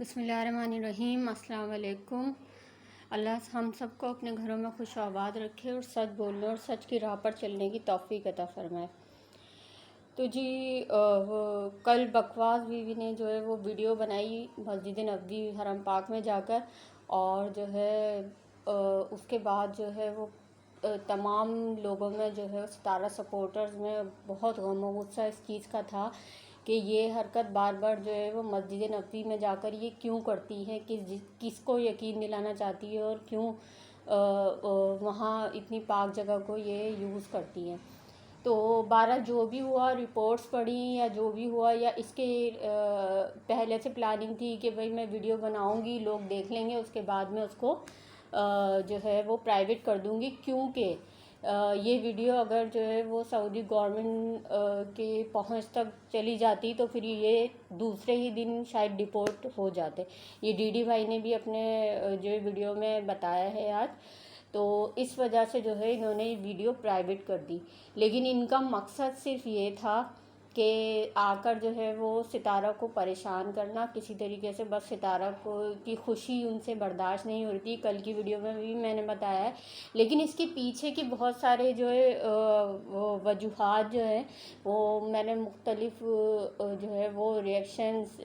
बिस्मिल्लाहिर्रहमानिर्रहीम। अस्सलाम वालेकुम। अल्लाह हम सबको अपने घरों में खुश आबाद रखे और सच बोलने और सच की राह पर चलने की तौफीक अता फरमाए। तो जी वो कल बकवास बीवी ने जो है वो वीडियो बनाई मस्जिद नबवी हरम पाक में जाकर, और जो है उसके बाद जो है वो तमाम लोगों में जो है सितारा सपोर्टर्स में बहुत गम और गुस्सा इस चीज़ का था कि ये हरकत बार बार जो है वो मस्जिद नबवी में जाकर ये क्यों करती है, किसको यकीन दिलाना चाहती है और क्यों वहाँ इतनी पाक जगह को ये यूज़ करती हैं। तो 12 जो भी हुआ, रिपोर्ट्स पड़ी या जो भी हुआ, या इसके पहले से प्लानिंग थी कि भाई मैं वीडियो बनाऊंगी, लोग देख लेंगे, उसके बाद में उसको जो है वो प्राइवेट कर दूंगी, क्योंकि ये वीडियो अगर जो है वो सऊदी गवर्नमेंट के पहुंच तक चली जाती तो फिर ये दूसरे ही दिन शायद डिपोर्ट हो जाते। ये डीडी भाई ने भी अपने जो वीडियो में बताया है आज। तो इस वजह से जो है इन्होंने ये वीडियो प्राइवेट कर दी, लेकिन इनका मकसद सिर्फ ये था कि आकर जो है वो सितारा को परेशान करना किसी तरीके से। बस सितारा को की खुशी उनसे बर्दाश्त नहीं हो रही थी, कल की वीडियो में भी मैंने बताया है। लेकिन इसके पीछे की बहुत सारे जो है वो वजूहात जो है वो मैंने मुख्तलिफ जो है वो रिएक्शंस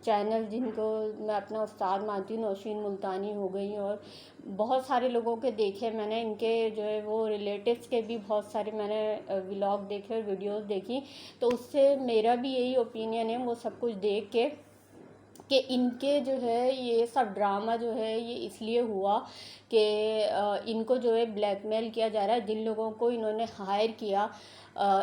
चैनल जिनको मैं अपना उस्ताद मानती हूँ, नौशीन मुल्तानी हो गई, और बहुत सारे लोगों के देखे मैंने, इनके जो है वो रिलेटिव्स के भी बहुत सारे मैंने व्लॉग देखे और वीडियोस देखी। तो उससे मेरा भी यही ओपिनियन है वो सब कुछ देख के कि इनके जो है ये सब ड्रामा जो है ये इसलिए हुआ कि इनको जो है ब्लैकमेल किया जा रहा है। जिन लोगों को इन्होंने हायर किया,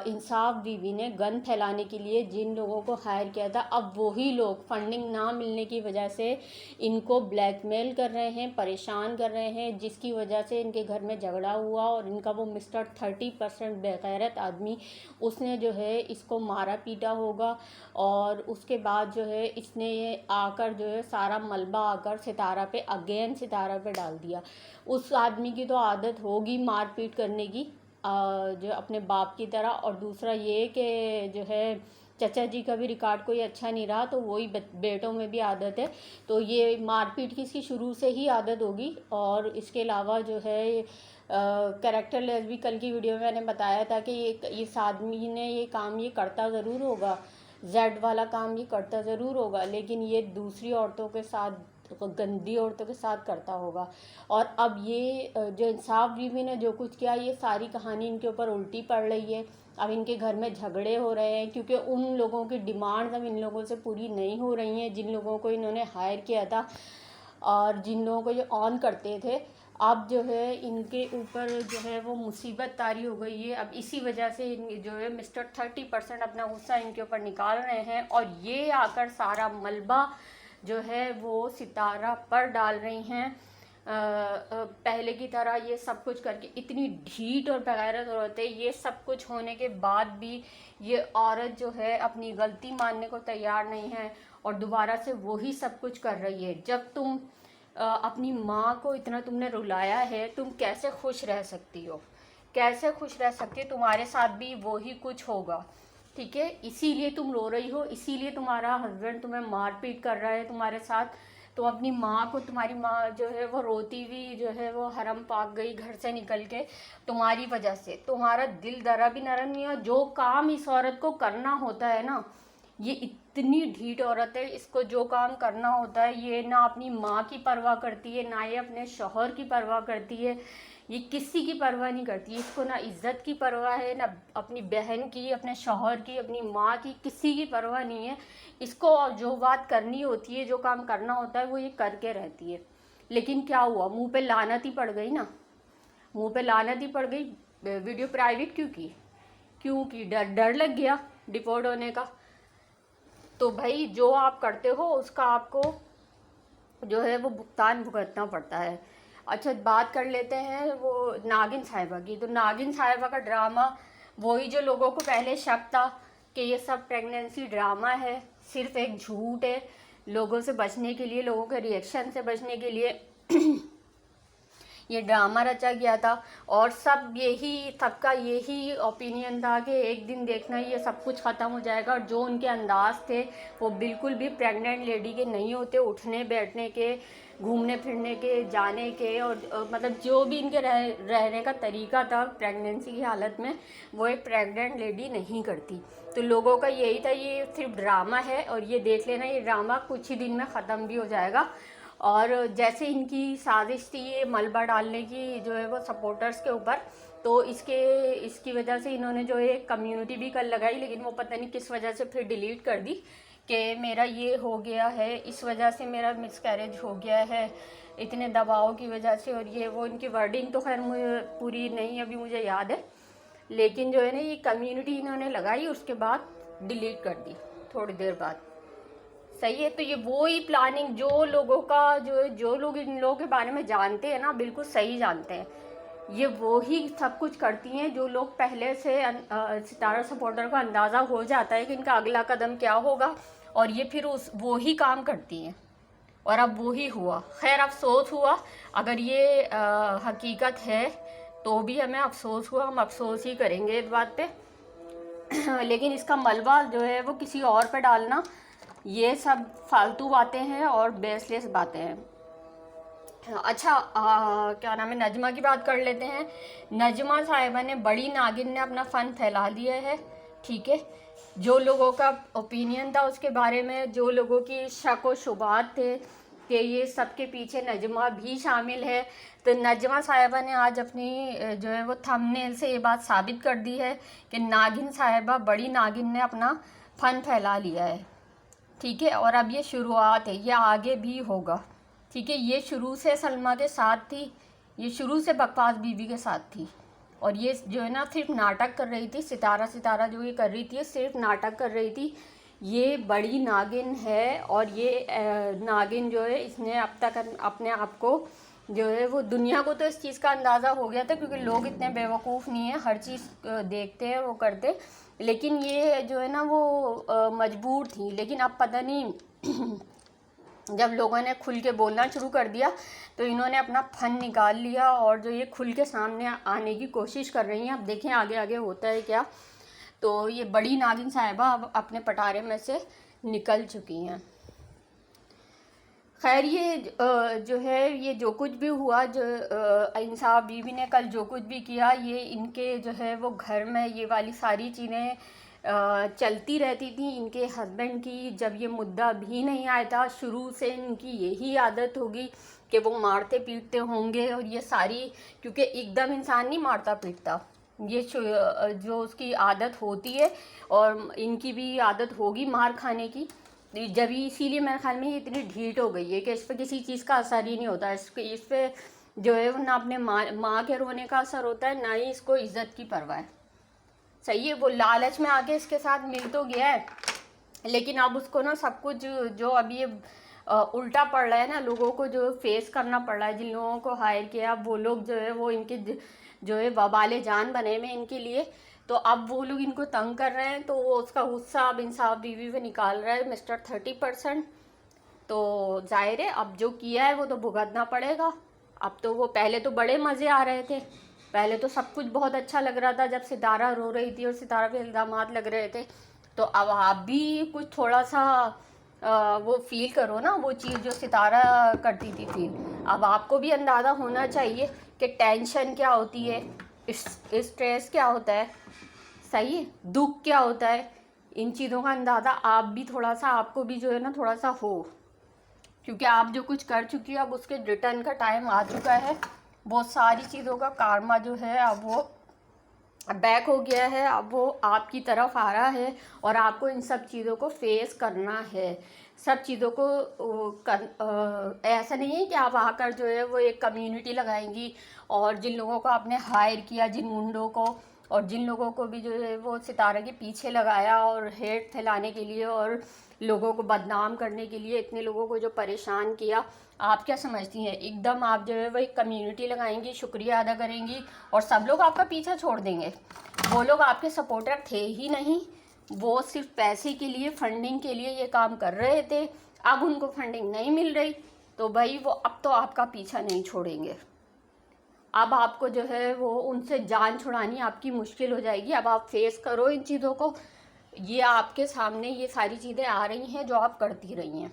इंसाफ बीवी ने गन फैलाने के लिए जिन लोगों को हायर किया था, अब वही लोग फंडिंग ना मिलने की वजह से इनको ब्लैकमेल कर रहे हैं, परेशान कर रहे हैं, जिसकी वजह से इनके घर में झगड़ा हुआ और इनका वो मिस्टर 30% बेगैरत आदमी उसने जो है इसको मारा पीटा होगा। और उसके बाद जो है इसने आकर जो है सारा मलबा आकर सितारा पे अगेन सितारा पे डाल दिया। उस आदमी की तो आदत होगी मारपीट करने की, जो अपने बाप की तरह। और दूसरा ये कि जो है चचा जी का भी रिकॉर्ड कोई अच्छा नहीं रहा, तो वही बेटों में भी आदत है, तो ये मारपीट की इसकी शुरू से ही आदत होगी। और इसके अलावा जो है कैरेक्टर लेस भी कल की वीडियो में मैंने बताया था कि ये इस आदमी ने ये काम ये करता ज़रूर होगा, जेड वाला काम ये करता ज़रूर होगा, लेकिन ये दूसरी औरतों के साथ, गंदी औरतों के साथ करता होगा। और अब ये जो इंसाफ बीवी ने जो कुछ किया, ये सारी कहानी इनके ऊपर उल्टी पड़ रही है। अब इनके घर में झगड़े हो रहे हैं क्योंकि उन लोगों की डिमांड्स अब इन लोगों से पूरी नहीं हो रही हैं जिन लोगों को इन्होंने हायर किया था और जिन लोगों को ये ऑन करते थे। अब जो है इनके ऊपर जो है वो मुसीबत तारी हो गई है। अब इसी वजह से जो है मिस्टर 30% अपना गुस्सा इनके ऊपर निकाल रहे हैं, और ये आकर सारा मलबा जो है वो सितारा पर डाल रही हैं। पहले की तरह ये सब कुछ करके इतनी ढीठ और बेगैरत औरतें, ये सब कुछ होने के बाद भी ये औरत जो है अपनी गलती मानने को तैयार नहीं है और दोबारा से वही सब कुछ कर रही है। जब तुम अपनी माँ को इतना तुमने रुलाया है, तुम कैसे खुश रह सकती हो? कैसे खुश रह सकती हो? तुम्हारे साथ भी वही कुछ होगा, ठीक है? इसीलिए तुम रो रही हो, इसीलिए तुम्हारा हस्बैंड तुम्हें मारपीट कर रहा है तुम्हारे साथ। तुम अपनी माँ को, तुम्हारी माँ जो है वो रोती हुई जो है वो हरम पाक गई घर से निकल के तुम्हारी वजह से। तुम्हारा दिल जरा भी नरम नहीं है। जो काम इस औरत को करना होता है ना, ये इतनी ढीठ औरत है, इसको जो काम करना होता है ये ना अपनी माँ की परवाह करती है, ना ये अपने शौहर की परवाह करती है, ये किसी की परवाह नहीं करती। इसको ना इज्जत की परवाह है, ना अपनी बहन की, अपने शौहर की, अपनी माँ की, किसी की परवाह नहीं है। इसको जो बात करनी होती है, जो काम करना होता है वो ये करके रहती है। लेकिन क्या हुआ, मुंह पे लानत ही पड़ गई ना, मुंह पे लानत ही पड़ गई। वीडियो प्राइवेट क्यों की डर लग गया डिपोर्ट होने का। तो भाई जो आप करते हो उसका आपको जो है वो भुगतान भुगतना पड़ता है। अच्छा, बात कर लेते हैं वो नागिन साहिबा की। तो नागिन साहिबा का ड्रामा, वही जो लोगों को पहले शक था कि ये सब प्रेगनेंसी ड्रामा है, सिर्फ एक झूठ है, लोगों से बचने के लिए, लोगों के रिएक्शन से बचने के लिए ये ड्रामा रचा गया था। और सबका यही ओपिनियन था कि एक दिन देखना ये सब कुछ ख़त्म हो जाएगा। और जो उनके अंदाज थे वो बिल्कुल भी प्रेग्नेंट लेडी के नहीं होते, उठने बैठने के, घूमने फिरने के, जाने के, और मतलब जो भी इनके रहने का तरीका था प्रेगनेंसी की हालत में, वो एक प्रेग्नेंट लेडी नहीं करती। तो लोगों का यही था ये सिर्फ ड्रामा है और ये देख लेना, ये ड्रामा कुछ ही दिन में ख़त्म भी हो जाएगा। और जैसे इनकी साजिश थी ये मलबा डालने की जो है वो सपोर्टर्स के ऊपर, तो इसकी वजह से इन्होंने जो है कम्युनिटी भी कल लगाई, लेकिन वो पता नहीं किस वजह से फिर डिलीट कर दी कि मेरा ये हो गया है, इस वजह से मेरा मिसकैरेज हो गया है, इतने दबाव की वजह से। और ये वो इनकी वर्डिंग तो खैर मुझे पूरी नहीं अभी मुझे याद है, लेकिन जो है ना ये कम्युनिटी इन्होंने लगाई, उसके बाद डिलीट कर दी थोड़ी देर बाद। सही है। तो ये वो ही प्लानिंग जो लोगों का जो लोग इन लोगों के बारे में जानते हैं ना, बिल्कुल सही जानते हैं, ये वो ही सब कुछ करती हैं। जो लोग पहले से सितारा सपोर्टर को अंदाज़ा हो जाता है कि इनका अगला कदम क्या होगा, और ये फिर वो ही काम करती हैं। और अब वो ही हुआ। खैर अफसोस हुआ, अगर ये हकीकत है तो भी हमें अफसोस हुआ, हम अफसोस ही करेंगे इस बात पे। लेकिन इसका मलबा जो है वो किसी और पे डालना, ये सब फालतू बातें हैं और बेसलेस बातें हैं। अच्छा क्या नाम है, नजमा की बात कर लेते हैं। नजमा साहिबा ने, बड़ी नागिन ने अपना फ़न फैला दिया है, ठीक है। जो लोगों का ओपिनियन था उसके बारे में, जो लोगों की शक व शुबात थे कि ये सब के पीछे नजमा भी शामिल है, तो नजमा साहिबा ने आज अपनी जो है वो थंबनेल से ये बात साबित कर दी है कि नागिन साहिबा, बड़ी नागिन ने अपना फ़न फैला लिया है, ठीक है। और अब ये शुरुआत है, ये आगे भी होगा, ठीक है। ये शुरू से सलमा के साथ थी, ये शुरू से बकवास बीवी के साथ थी, और ये जो है ना सिर्फ नाटक कर रही थी। सितारा जो ये कर रही थी सिर्फ नाटक कर रही थी। ये बड़ी नागिन है, और ये नागिन जो है इसने अब तक अपने आप को जो है वो, दुनिया को तो इस चीज़ का अंदाज़ा हो गया था क्योंकि लोग इतने बेवकूफ़ नहीं हैं, हर चीज़ देखते हैं वो करते, लेकिन ये जो है ना वो मजबूर थी। लेकिन अब पता नहीं जब लोगों ने खुल के बोलना शुरू कर दिया तो इन्होंने अपना फन निकाल लिया, और जो ये खुल के सामने आने की कोशिश कर रही हैं। अब देखें आगे आगे होता है क्या। तो ये बड़ी नागिन साहिबा अब अपने पटारे में से निकल चुकी हैं। खैर ये जो है ये जो कुछ भी हुआ, जो इंसाफ बीवी ने कल जो कुछ भी किया, ये इनके जो है वो घर में ये वाली सारी चीज़ें चलती रहती थी इनके हस्बैंड की। जब ये मुद्दा भी नहीं आया था, शुरू से इनकी यही आदत होगी कि वो मारते पीटते होंगे, और ये सारी, क्योंकि एकदम इंसान नहीं मारता पीटता, ये जो उसकी आदत होती है, और इनकी भी आदत होगी मार खाने की। जब इसीलिए मेरे ख्याल में ये इतनी ढीठ हो गई है कि इस पर किसी चीज़ का असर ही नहीं होता। इस पर जो है ना अपने माँ के रोने का असर होता है, ना ही इसको इज्जत की परवाह है। सही है। वो लालच में आके इसके साथ मिल तो गया है, लेकिन अब उसको ना सब कुछ जो अभी ये उल्टा पड़ रहा है ना, लोगों को जो फेस करना पड़ रहा है, जिन लोगों को हायर किया, वो लोग जो है वो इनके जो है वबाले जान बने में इनके लिए, तो अब वो लोग इनको तंग कर रहे हैं, तो वो उसका गुस्सा अब इंसाफ बीवी पे निकाल रहा है मिस्टर 30%। तो जाहिर है अब जो किया है वो तो भुगतना पड़ेगा। अब तो वो, पहले तो बड़े मज़े आ रहे थे, पहले तो सब कुछ बहुत अच्छा लग रहा था जब सितारा रो रही थी और सितारा पे इल्ज़ामात लग रहे थे। तो अब आप भी कुछ थोड़ा सा वो फील करो ना, वो चीज़ जो सितारा करती थी फील। अब आपको भी अंदाज़ा होना चाहिए कि टेंशन क्या होती है, स्ट्रेस क्या होता है, सही है, दुख क्या होता है, इन चीज़ों का अंदाज़ा आप भी थोड़ा सा, आपको भी जो है ना थोड़ा सा हो, क्योंकि आप जो कुछ कर चुकी है अब उसके रिटर्न का टाइम आ चुका है। बहुत सारी चीज़ों का कार्मा जो है अब वो बैक हो गया है, अब वो आपकी तरफ आ रहा है, और आपको इन सब चीज़ों को फेस करना है। सब चीज़ों को ऐसा नहीं है कि आप आकर जो है वो एक कम्युनिटी लगाएंगी, और जिन लोगों को आपने हायर किया, जिन मुंडों को, और जिन लोगों को भी जो है वो सितारे के पीछे लगाया और हेट फैलाने के लिए और लोगों को बदनाम करने के लिए इतने लोगों को जो परेशान किया, आप क्या समझती हैं एकदम आप जो है वो एक कम्युनिटी लगाएंगी, शुक्रिया अदा करेंगी, और सब लोग आपका पीछा छोड़ देंगे? वो लोग आपके सपोर्टर थे ही नहीं, वो सिर्फ पैसे के लिए, फंडिंग के लिए ये काम कर रहे थे। अब उनको फंडिंग नहीं मिल रही तो भाई वो अब तो आपका पीछा नहीं छोड़ेंगे। अब आपको जो है वो उनसे जान छुड़ानी आपकी मुश्किल हो जाएगी। अब आप फेस करो इन चीज़ों को, ये आपके सामने ये सारी चीज़ें आ रही हैं जो आप करती रही हैं।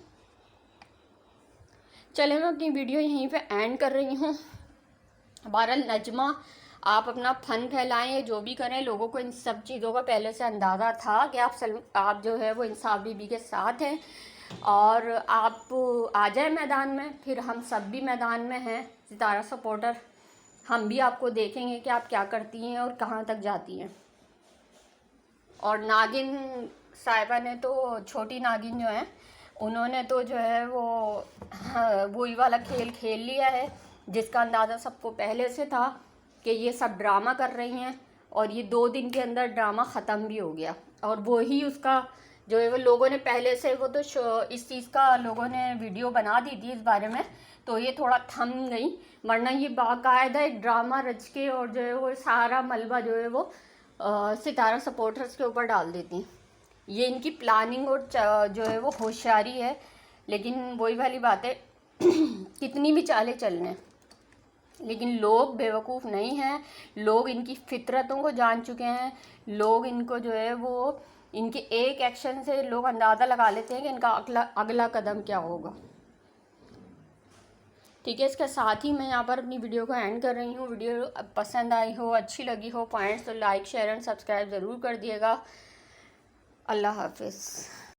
चले, मैं अपनी वीडियो यहीं पे एंड कर रही हूँ। बहरहाल नजमा, आप अपना फन फैलाएं, जो भी करें, लोगों को इन सब चीज़ों का पहले से अंदाज़ा था कि आप जो है वो इंसाफ बीबी के साथ हैं, और आप आ जाए मैदान में, फिर हम सब भी मैदान में हैं सितारा सपोर्टर। हम भी आपको देखेंगे कि आप क्या करती हैं और कहाँ तक जाती हैं। और नागिन साहिबा ने तो, छोटी नागिन जो है, उन्होंने तो जो है वो वही वाला खेल खेल लिया है जिसका अंदाज़ा सबको पहले से था कि ये सब ड्रामा कर रही हैं, और ये 2 दिन के अंदर ड्रामा ख़त्म भी हो गया। और वही उसका जो है वो लोगों ने पहले से वो तो इस चीज़ का लोगों ने वीडियो बना दी थी इस बारे में, तो ये थोड़ा थम गई, वरना ये बाकायदा एक ड्रामा रच के और जो है वो सारा मलबा जो है वो सितारा सपोर्टर्स के ऊपर डाल देती। ये इनकी प्लानिंग और जो है वो होशियारी है। लेकिन वही वाली बात है कितनी भी चालें चल लें, लेकिन लोग बेवकूफ़ नहीं हैं, लोग इनकी फितरतों को जान चुके हैं। लोग इनको जो है वो इनके एक एक्शन से लोग अंदाज़ा लगा लेते हैं कि इनका अगला कदम क्या होगा। ठीक है, इसके साथ ही मैं यहाँ पर अपनी वीडियो को एंड कर रही हूँ। वीडियो पसंद आई हो, अच्छी लगी हो, पॉइंट्स तो लाइक शेयर एंड सब्सक्राइब ज़रूर कर दिएगा। अल्लाह हाफिज़।